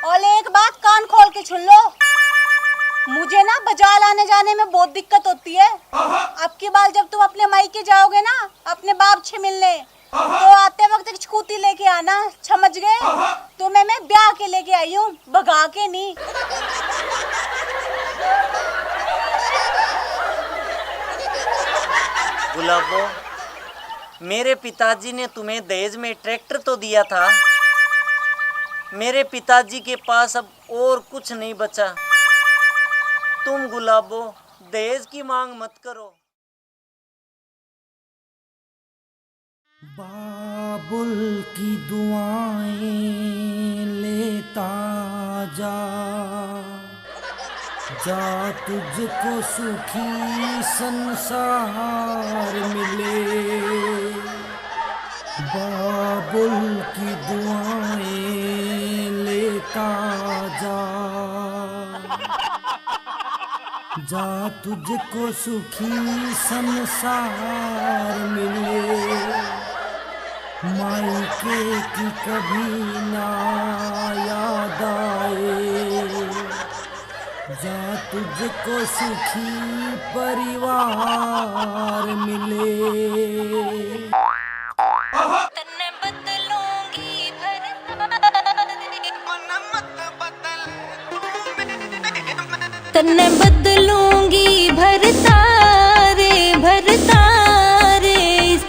और एक बात कान खोल के सुन लो, मुझे ना बाजार आने जाने में बहुत दिक्कत होती है। अब की बार जब तुम अपने मायके जाओगे ना अपने बाप से मिलने, तो आते वक्त एक स्कूटी लेके आना, समझ गए? तुम्हें मैं ब्याह के लेके आई हूँ, भगा के नहीं। गुलाबो, मेरे पिताजी ने तुम्हें दहेज में ट्रैक्टर तो दिया था। मेरे पिताजी के पास अब और कुछ नहीं बचा। तुम गुलाबो दहेज की मांग मत करो। बाबुल की दुआएं लेता जा, जा तुझको सुखी संसार मिले। बाबुल की दुआएं लेता जा, जा तुझको सुखी संसार मिले। मायके की कभी ना याद आए, जा तुझको सुखी परिवार मिले। तन्ने बदलूंगी भरता रे इस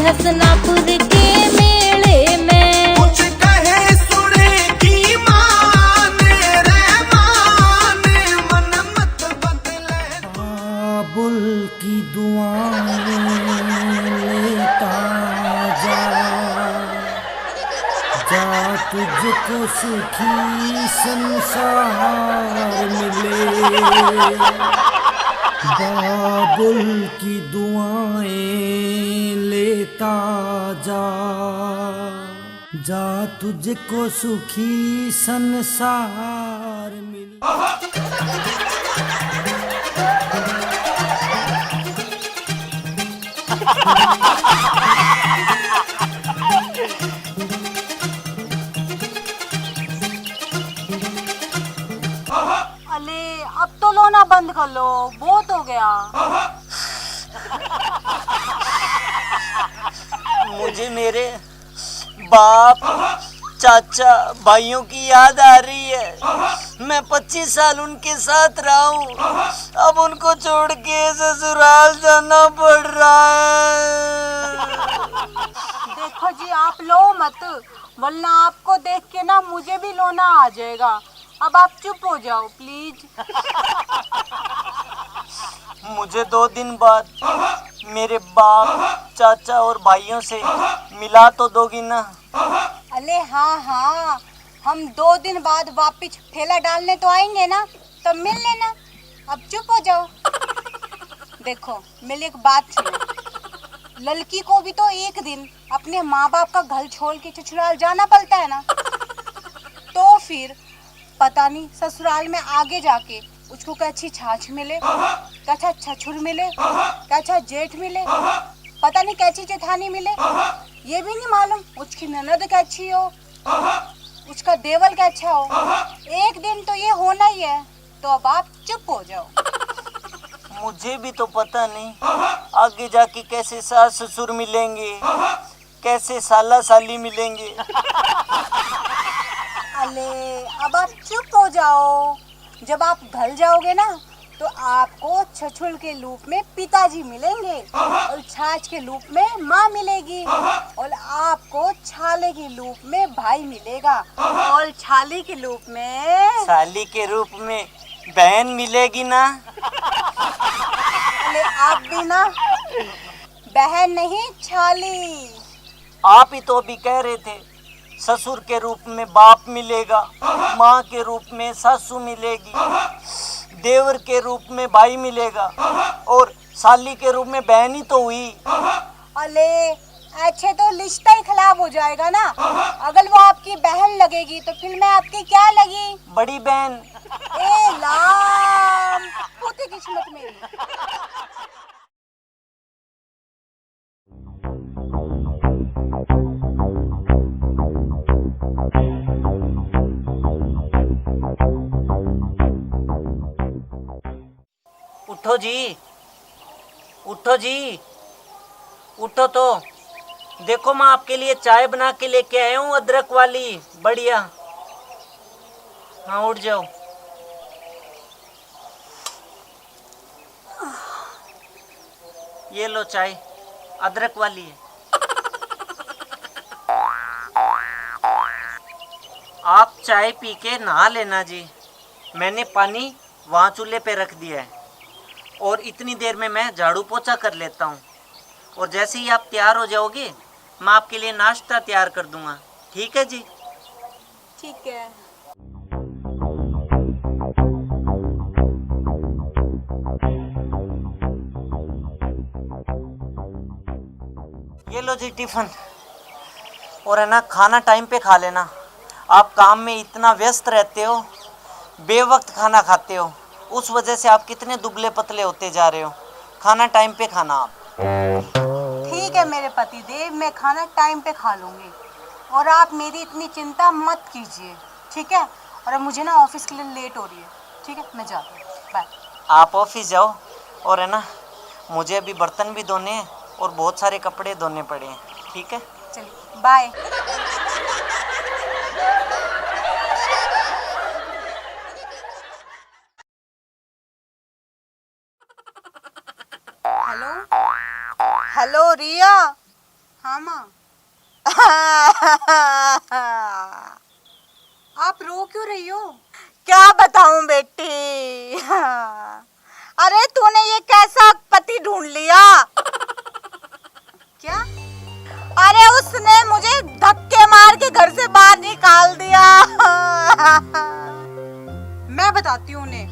हसनापुर के मेले में। कुछ कहे सुनेगी माने रे माने, मन मत बदले। बाबुल की दुआएं लेता जा, जा तुझको सुखी संसार मिले। बाबुल की दुआएं लेता जा, जा तुझको सुखी संसार मिले। अले अब तो लोना बंद कर लो, बहुत हो गया। मुझे मेरे बाप, चाचा, भाइयों की याद आ रही है। मैं 25 साल उनके साथ रहा हूँ, अब उनको छोड़ के ससुराल जाना पड़ रहा है। देखो जी, आप लो मत, वरना आपको देख के ना मुझे भी लोना आ जाएगा। अब आप चुप हो जाओ प्लीज। मुझे 2 दिन बाद मेरे बाप, चाचा और भाइयों से मिला तो दोगी ना? अरे हाँ हाँ, हम 2 दिन बाद वापिस ठेला डालने तो आएंगे ना, तब मिल लेना। अब चुप हो जाओ। देखो मेरी एक बात सुनो, लड़की को भी तो एक दिन अपने माँ बाप का घर छोड़ के ससुराल जाना पड़ता है ना। तो फिर पता नहीं ससुराल में आगे जाके उसको कैसी छाछ मिले, कैसा छछुर मिले, कैसा जेठ मिले, पता नहीं कैसी जेठानी मिले, ये भी नहीं मालूम उसकी ननद कैसी हो, उसका देवर कैसा हो। एक दिन तो ये होना ही है, तो अब आप चुप हो जाओ। मुझे भी तो पता नहीं आगे जाके कैसे सास ससुर मिलेंगे, कैसे साला साली मिलेंगे। अले अब आप चुप हो जाओ। जब आप घर जाओगे ना तो आपको छछुल के रूप में पिताजी मिलेंगे और छाछ के रूप में माँ मिलेगी और आपको छाले के रूप में भाई मिलेगा और छाली के रूप में साली के रूप में बहन मिलेगी ना? अरे आप भी ना, बहन नहीं छाली। आप ही तो अभी कह रहे थे ससुर के रूप में बाप मिलेगा, माँ के रूप में सासू मिलेगी, देवर के रूप में भाई मिलेगा और साली के रूप में बहन ही तो हुई। अले अच्छे तो रिश्ता ही खराब हो जाएगा ना। अगर वो आपकी बहन लगेगी तो फिर मैं आपकी क्या लगी? बड़ी बहन। ए लाम, होती किस्मत मेरी। उठो जी, उठो जी, उठो तो। देखो मैं आपके लिए चाय बना के लेके आया हूँ, अदरक वाली, बढ़िया। हाँ उठ जाओ। ये लो चाय, अदरक वाली है। आप चाय पी के नहा लेना जी। मैंने पानी वहाँ चूल्हे पे रख दिया है और इतनी देर में मैं झाड़ू पोछा कर लेता हूँ। और जैसे ही आप तैयार हो जाओगे मैं आपके लिए नाश्ता तैयार कर दूंगा, ठीक है जी? ठीक है। ये लो जी टिफिन। और है ना, खाना टाइम पे खा लेना। आप काम में इतना व्यस्त रहते हो, बेवक्त खाना खाते हो, उस वजह से आप कितने दुबले पतले होते जा रहे हो। खाना टाइम पे खाना आप। ठीक है मेरे पति देव, मैं खाना टाइम पे खा लूंगी और आप मेरी इतनी चिंता मत कीजिए, ठीक है? और अब मुझे ना ऑफिस के लिए लेट हो रही है, ठीक है? मैं जाती हूँ, बाय। आप ऑफिस जाओ। और है ना, मुझे अभी बर्तन भी धोने हैं और बहुत सारे कपड़े धोने पड़े हैं, ठीक है? चलिए बाय। हेलो हेलो रिया। हाँ माँ। आप रो क्यों रही हो? क्या बताऊं बेटी। अरे तूने ये कैसा पति ढूंढ लिया? क्या? अरे उसने मुझे धक्के मार के घर से बाहर निकाल दिया। मैं बताती हूँ उन्हें।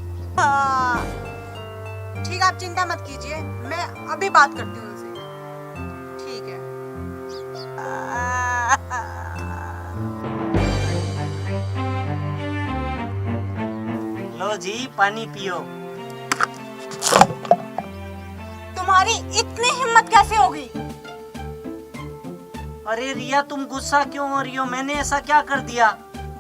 ठीक, आप चिंता मत कीजिए, मैं अभी बात करती हूँ उनसे। ठीक है। लो जी पानी पियो। तुम्हारी इतनी हिम्मत कैसे होगी? अरे रिया, तुम गुस्सा क्यों हो रही हो? मैंने ऐसा क्या कर दिया?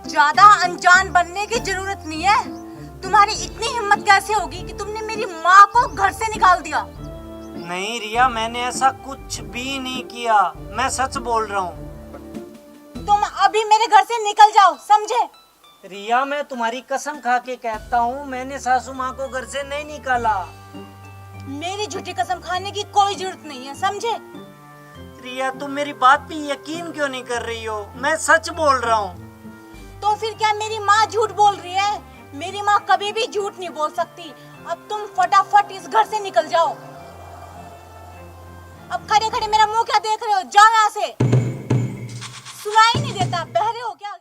ज्यादा अनजान बनने की जरूरत नहीं है। तुम्हारी इतनी हिम्मत कैसे होगी कि तुमने मेरी माँ को घर से निकाल दिया? नहीं रिया, मैंने ऐसा कुछ भी नहीं किया, मैं सच बोल रहा हूँ। तुम अभी मेरे घर से निकल जाओ, समझे? रिया, मैं तुम्हारी कसम खा के कहता हूँ, मैंने सासू माँ को घर से नहीं निकाला। मेरी झूठी कसम खाने की कोई जरूरत नहीं है, समझे? रिया, तुम मेरी बात पे यकीन क्यों नहीं कर रही हो? मैं सच बोल रहा हूँ। तो फिर क्या मेरी माँ झूठ बोल रही है? मेरी माँ कभी भी झूठ नहीं बोल सकती। अब तुम फटाफट इस घर से निकल जाओ। अब खड़े खड़े मेरा मुंह क्या देख रहे हो? जाओ यहाँ से। सुनाई नहीं देता, बहरे हो क्या?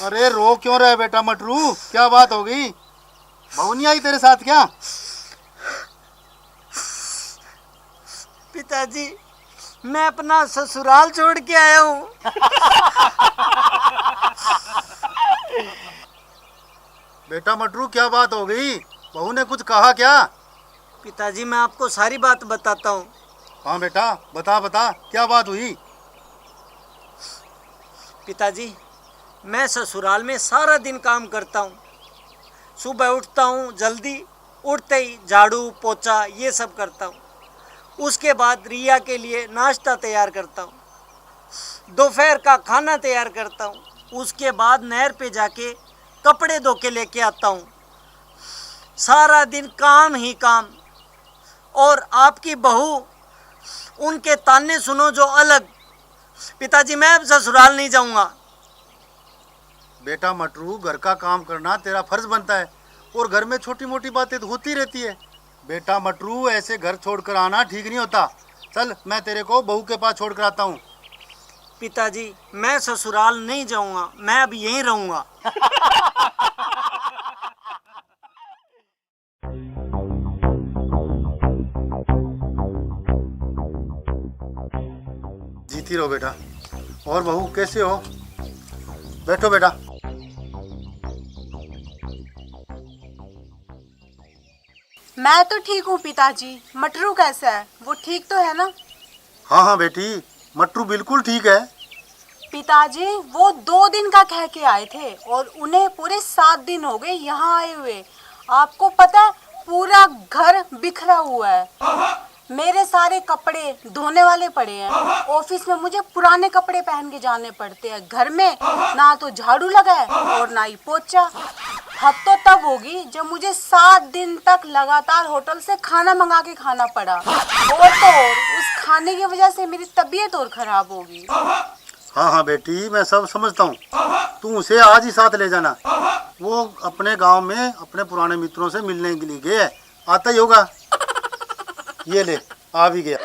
अरे रो क्यों रहा है बेटा मटरू? क्या बात हो गई? बहू नहीं आई तेरे साथ क्या? पिताजी, मैं अपना ससुराल छोड़ के आया हूँ। बेटा मटरू क्या बात हो गई? बहू ने कुछ कहा क्या? पिताजी, मैं आपको सारी बात बताता हूँ। हाँ बेटा बता बता, क्या बात हुई? पिताजी, मैं ससुराल में सारा दिन काम करता हूँ। सुबह उठता हूँ जल्दी, उठते ही झाड़ू पोछा ये सब करता हूँ। उसके बाद रिया के लिए नाश्ता तैयार करता हूँ, दोपहर का खाना तैयार करता हूँ। उसके बाद नहर पे जाके कपड़े धो के लेके आता हूँ। सारा दिन काम ही काम। और आपकी बहू, उनके ताने सुनो जो अलग, पिताजी मैं अब ससुराल नहीं जाऊंगा। बेटा मटरू, घर का काम करना तेरा फर्ज बनता है और घर में छोटी मोटी बातें तो होती रहती है। बेटा मटरू, ऐसे घर छोड़कर आना ठीक नहीं होता। चल, मैं तेरे को बहू के पास छोड़ कर आता हूँ। पिताजी मैं ससुराल नहीं जाऊंगा, मैं अब यहीं रहूंगा। जीती रहो बेटा। और बहू कैसे हो? बैठो बेटा। मैं तो ठीक हूँ पिताजी। मटरू कैसा है? वो ठीक तो है ना? हाँ हाँ बेटी, मटरू बिल्कुल ठीक है। पिताजी वो 2 दिन का कह के आए थे और उन्हें पूरे 7 दिन हो गए यहाँ आए हुए। आपको पता है पूरा घर बिखरा हुआ है। मेरे सारे कपड़े धोने वाले पड़े हैं। ऑफिस में मुझे पुराने कपड़े पहन के जाने पड़ते हैं। घर में ना तो झाड़ू लगा है और ना ही पोछा। हद तो तब होगी जब मुझे 7 दिन तक लगातार होटल से खाना मंगा के खाना पड़ा। और तो और उस खाने की वजह से मेरी तबीयत और खराब होगी। हाँ हाँ बेटी, मैं सब समझता हूँ। तू उसे आज ही साथ ले जाना। वो अपने गांव में अपने पुराने मित्रों से मिलने के लिए गया है। आता ही होगा। ये ले, आ भी गया।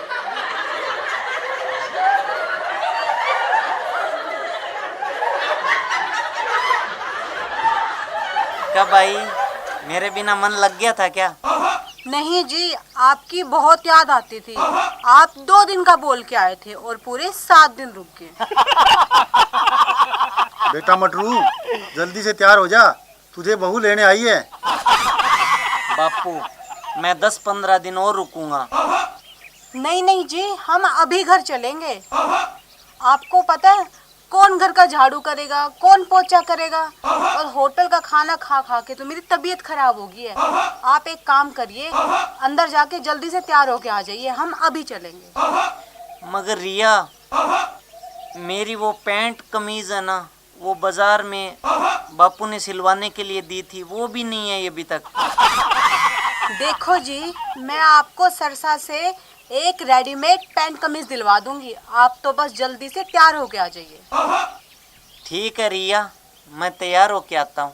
क्या भाई, मेरे बिना मन लग गया था क्या? नहीं जी, आपकी बहुत याद आती थी। आप 2 दिन का बोल के आए थे और पूरे 7 दिन रुक गए। बेटा मटरू, जल्दी से तैयार हो जा, तुझे बहू लेने आई है। बापू मैं 10-15 दिन और रुकूंगा। नहीं नहीं जी, हम अभी घर चलेंगे। आपको पता है कौन घर का झाड़ू करेगा, कौन पोछा करेगा? और होटल का खाना खा खा के तो मेरी तबीयत खराब हो गई है। आप एक काम करिए, अंदर जाके जल्दी से तैयार होके आ जाइए, हम अभी चलेंगे। मगर रिया, मेरी वो पैंट कमीज है ना, वो बाजार में बापू ने सिलवाने के लिए दी थी, वो भी नहीं है अभी तक। देखो जी, मैं आपको सरसा से एक रेडीमेड पैंट कमीज दिलवा दूंगी। आप तो बस जल्दी से तैयार होके आ जाइए। ठीक है रिया, मैं तैयार होके आता हूँ।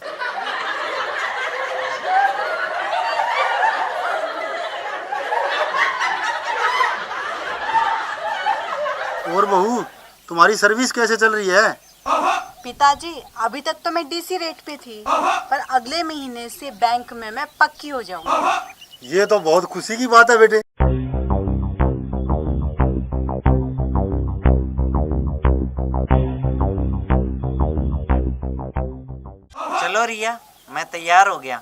और बहू, तुम्हारी सर्विस कैसे चल रही है? पिताजी अभी तक तो मैं डीसी रेट पे थी, पर अगले महीने से बैंक में मैं पक्की हो जाऊंगी। ये तो बहुत खुशी की बात है बेटे। चलो रिया, मैं तैयार हो गया।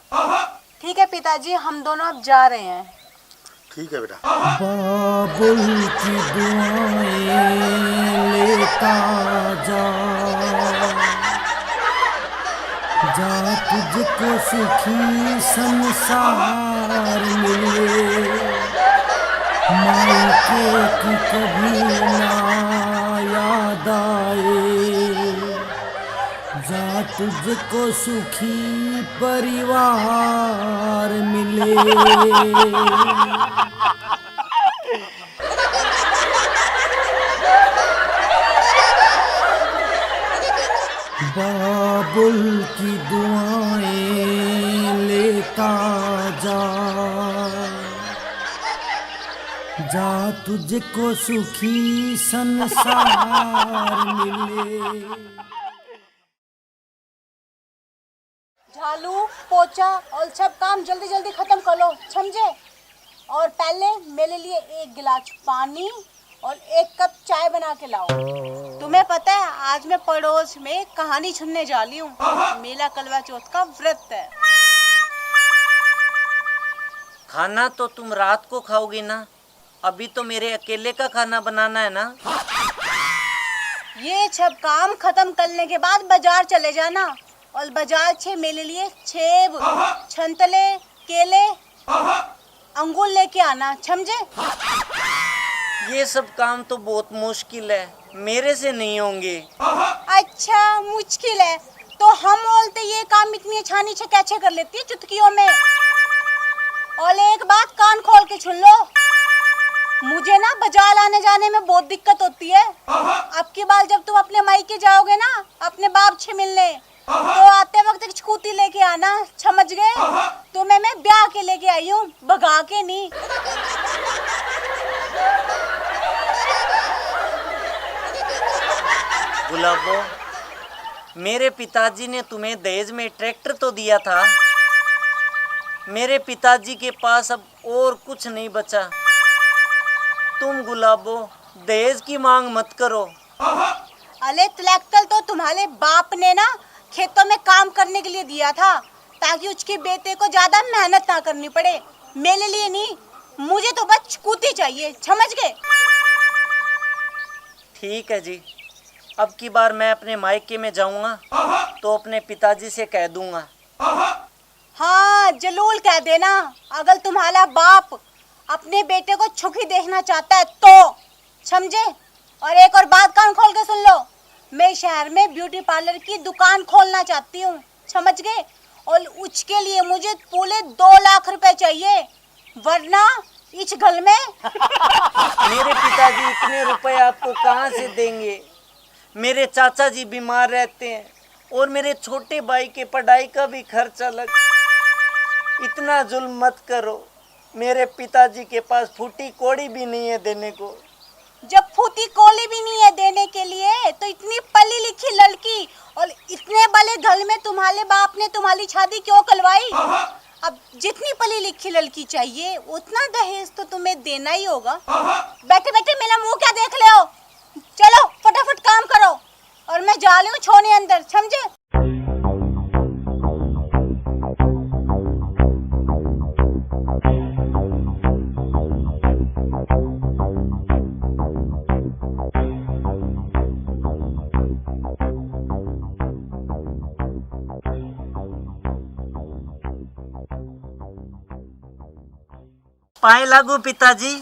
ठीक है पिताजी, हम दोनों अब जा रहे हैं। ठीक है बेटा। बाबुल की दुआएं लेता जा, जा तुझको सुखी संसार मिले, मायके की कभी ना याद आए, जा तुझको सुखी परिवार मिले। बाबुल की दुआएं लेता जा, जा तुझको सुखी संसार मिले। झाड़ू पोछा और सब काम जल्दी जल्दी खत्म कर लो, समझे? और पहले मेरे लिए 1 गिलास पानी और 1 कप चाय बना के लाओ। तुम्हें पता है आज मैं पड़ोस में कहानी सुनने जा रही हूँ। मेला कलवा चौथ का व्रत है। खाना तो तुम रात को खाओगी ना, अभी तो मेरे अकेले का खाना बनाना है ना। ये सब काम खत्म करने के बाद बाजार चले जाना और बाजार से मेरे लिए सेब, संतरे, केले, अंगूर लेके आना, समझे? ये सब काम तो बहुत मुश्किल है, मेरे से नहीं होंगे। अच्छा मुश्किल है तो हम बोलते ये काम इतनी आसानी से कैसे कर लेती है चुटकियों में। और एक बात कान खोल के सुन लो, मुझे ना बाजार आने जाने में बहुत दिक्कत होती है। अब की बार जब तुम अपने मायके जाओगे ना अपने बाप से मिलने, तो आते वक्त एक स्कूटी लेके आना, समझ गए? तुम्हें मैं ब्याह के लेके आई हूँ, भगा के नहीं। गुलाबो, मेरे पिताजी ने तुम्हें दहेज में ट्रैक्टर तो दिया था। मेरे पिताजी के पास अब और कुछ नहीं बचा। तुम गुलाबो दहेज की मांग मत करो। अरे ट्रैक्टर तो तुम्हारे बाप ने ना खेतों में काम करने के लिए दिया था, ताकि उसके बेटे को ज्यादा मेहनत ना करनी पड़े। मेरे लिए नहीं, मुझे तो बस स्कूटी चाहिए, समझ गए? ठीक है जी, अब की बार मैं अपने मायके में जाऊंगा तो अपने पिताजी से कह दूंगा। हाँ जरूर कह देना। अगर तुम्हारा बाप अपने बेटे को छुखी देखना चाहता है तो, समझे? और एक और बात कान खोल के सुन लो, मैं शहर में ब्यूटी पार्लर की दुकान खोलना चाहती हूँ, समझ गए? और उसके लिए मुझे पूरे 2 लाख रुपए चाहिए, वरना इस घर में मेरे पिताजी इतने रुपए आपको कहाँ से देंगे? मेरे चाचा जी बीमार रहते हैं और मेरे छोटे भाई के पढ़ाई का भी खर्च अलग। इतना जुल्म मत करो। मेरे पिताजी के पास फूटी कोड़ी भी नहीं है देने को। जब फूटी कोली भी नहीं है देने के लिए, तो इतनी पढ़ी लिखी लड़की और इतने बड़े घर में तुम्हारे बाप ने तुम्हारी शादी क्यों करवाई? अब जितनी पढ़ी लिखी लड़की चाहिए उतना दहेज तो तुम्हें देना ही होगा। बैठे बैठे मेरा मुंह क्या देख ले हो? चलो फटाफट काम करो, और मैं जा रही हूँ छोने अंदर, समझे? पाए लागू पिताजी।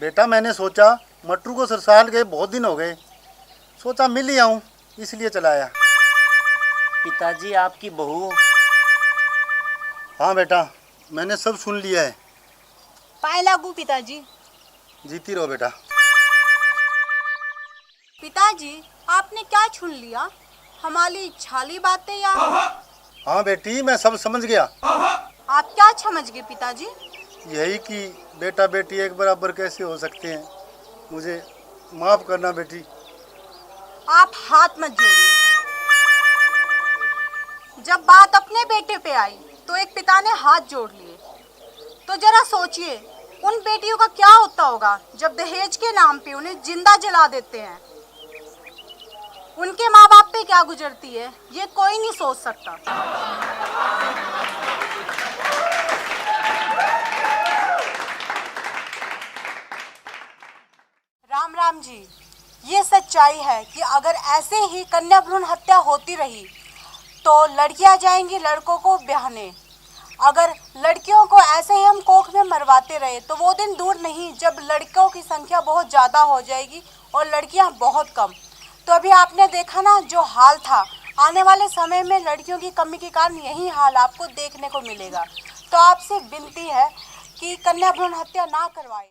बेटा मैंने सोचा मटरू को ससुराल गए बहुत दिन हो गए, सोचा मिल ही आऊं, इसलिए चलाया। पिताजी आपकी बहू। हाँ बेटा मैंने सब सुन लिया है। पाए लागू पिताजी। जीती रहो बेटा। पिताजी आपने क्या छुन लिया? हमारी छाली बातें या? हाँ बेटी मैं सब समझ गया। आप क्या समझ गए पिताजी? यही कि बेटा बेटी एक बराबर कैसे हो सकते हैं। मुझे माफ करना बेटी। आप हाथ मत जोड़िए। जब बात अपने बेटे पे आई तो एक पिता ने हाथ जोड़ लिए। तो जरा सोचिए उन बेटियों का क्या होता होगा जब दहेज के नाम पे उन्हें जिंदा जला देते हैं। उनके माँ बाप पे क्या गुजरती है ये कोई नहीं सोच सकता। राम राम जी, ये सच्चाई है कि अगर ऐसे ही कन्या भ्रूण हत्या होती रही तो लड़कियां जाएंगी लड़कों को ब्याहने। अगर लड़कियों को ऐसे ही हम कोख में मरवाते रहे तो वो दिन दूर नहीं जब लड़कों की संख्या बहुत ज़्यादा हो जाएगी और लड़कियां बहुत कम। तो अभी आपने देखा ना जो हाल था, आने वाले समय में लड़कियों की कमी के कारण यही हाल आपको देखने को मिलेगा। तो आपसे विनती है कि कन्या भ्रूण हत्या ना करवाएं।